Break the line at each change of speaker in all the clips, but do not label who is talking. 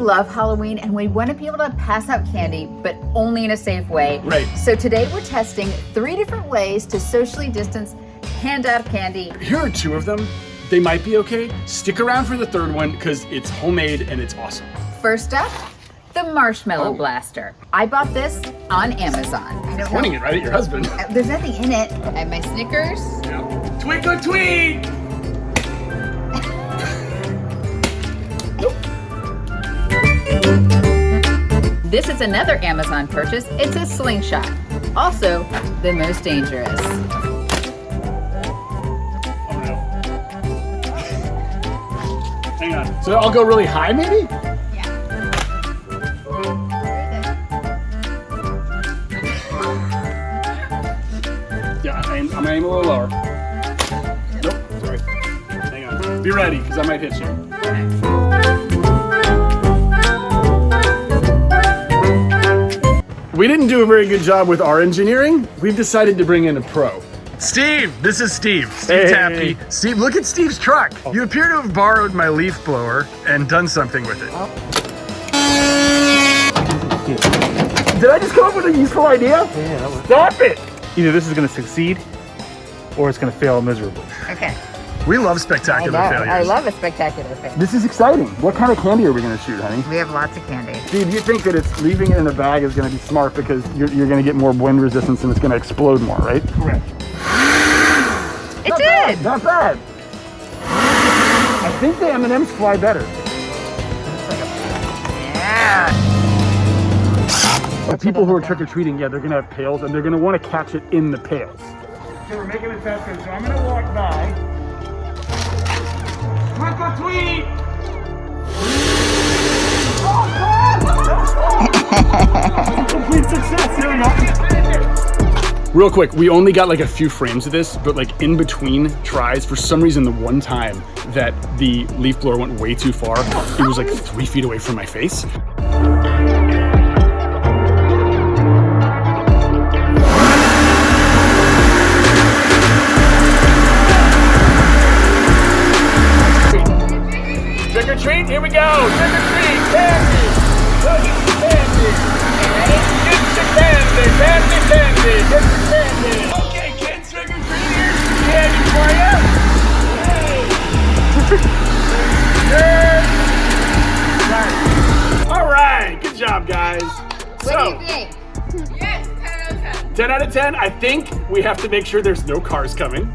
love Halloween and we want to be able to pass out candy, but only in a safe way.
Right.
So today we're testing 3 different ways to socially distance hand out candy.
Here are 2 of them. They might be okay. Stick around for the 3rd one because it's homemade and it's awesome.
First up, the Marshmallow Blaster. I bought this on Amazon. I don't
Pointing
know.
it right at your husband.
There's nothing in it. I have my Snickers.
Yeah. Tweak or tweet!
This is another Amazon purchase. It's a Slingshot. Also, the most dangerous.
Oh no. Hang on. So I'll go really high maybe? Yeah, I'm gonna aim a little lower. Nope, sorry. Hang on. Be ready, because I might hit you. We didn't do a very good job with our engineering. We've decided to bring in a pro. Steve, this is Steve. Steve Tappy. Steve, look at Steve's truck. You appear to have borrowed my leaf blower and done something with it. Did I just come up with a useful idea?
Yeah,
Stop it!
either this is going to succeed or it's going to fail miserably.
Okay.
We love spectacular failures.
I love a spectacular fail.
This is exciting. What kind of candy are we going to shoot, honey?
We have lots of candy.
Steve, you think that it's leaving it in a bag is going to be smart because you're going to get more wind resistance and it's going to explode more, right? Correct.
It did!
Not bad. I think the M&Ms fly better.
Yeah.
The people who are trick-or-treating, yeah, they're going to have pails and they're going to want to catch it in the pails. So we're making a test, so I'm going to walk by. Trick or treat! Complete success, here we go. Real quick, we only got like a few frames of this, but like in between tries, for some reason the one time that the leaf blower went way too far, it was like 3 feet away from my face. Trick or treat, here we go. Trick or treat, candy. Candy. Get your candy, candy, candy. Get your candy. Okay, kids, trick or treat. Here's some candy for you. Hey. All right, good job, guys.
What do you think?
Yes, 10 out of 10.
10 out of 10. I think we have to make sure there's no cars coming.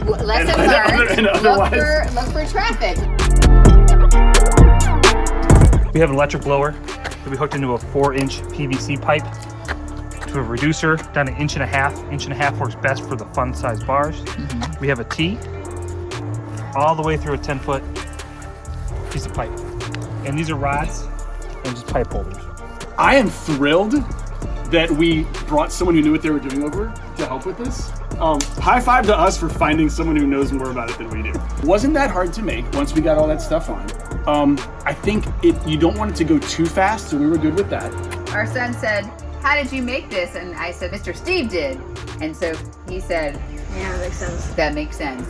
Lesson
And
learned.
otherwise-
Look for traffic.
We have an electric blower that we hooked into a 4-inch PVC pipe to a reducer down to 1.5 inches. 1.5 inches works best for the fun size bars. We have a T all the way through a 10-foot piece of pipe. And these are rods and just pipe holders.
I am thrilled that we brought someone who knew what they were doing over to help with this. High five to us for finding someone who knows more about it than we do. Wasn't that hard to make once we got all that stuff on. I think you don't want it to go too fast, so we were good with that.
Our son said, "How did you make this?" And I said, "Mr. Steve did." And so he said,
Yeah, that makes sense.
"That makes sense."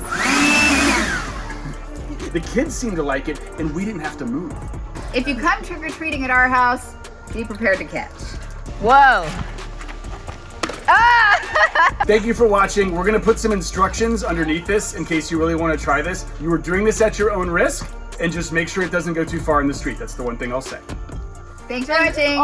The kids seemed to like it, and we didn't have to move.
If you come trick-or-treating at our house, be prepared to catch. Whoa. Ah!
Thank you for watching. We're gonna put some instructions underneath this in case you really wanna try this. You are doing this at your own risk, and just make sure it doesn't go too far in the street. That's the one thing I'll say.
Thanks for watching.